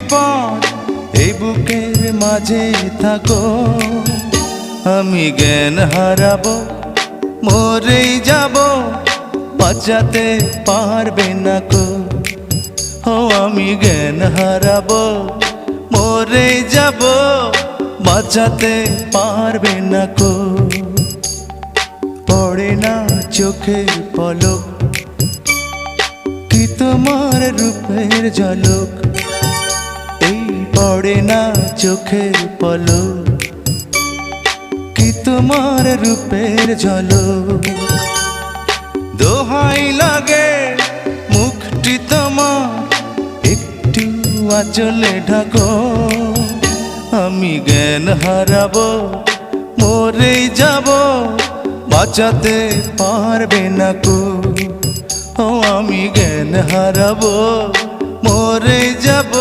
বিপদ এই বুকের মাঝে থাকো, আমি জ্ঞান হারাবো, মরেই যাব, বাঁচাতে পারবে না কো। ও আমি জ্ঞান হারাবো, মরেই যাব, বাঁচাতে পারবে না কো। পড়ে না চোখের পলক, কি তোমার রূপের ঝলক, এই পড়ে না চোখের পলক, কি তোমার রূপের ঝলক। দোহাই লাগে মুখটি তোমার, একটু আঁচলে ঢাকো, আমি জ্ঞান হারাবো, মরেই যাব, বাঁচাতে পারবে না কো। ও আমি জ্ঞান হারাবো, মরে যাব,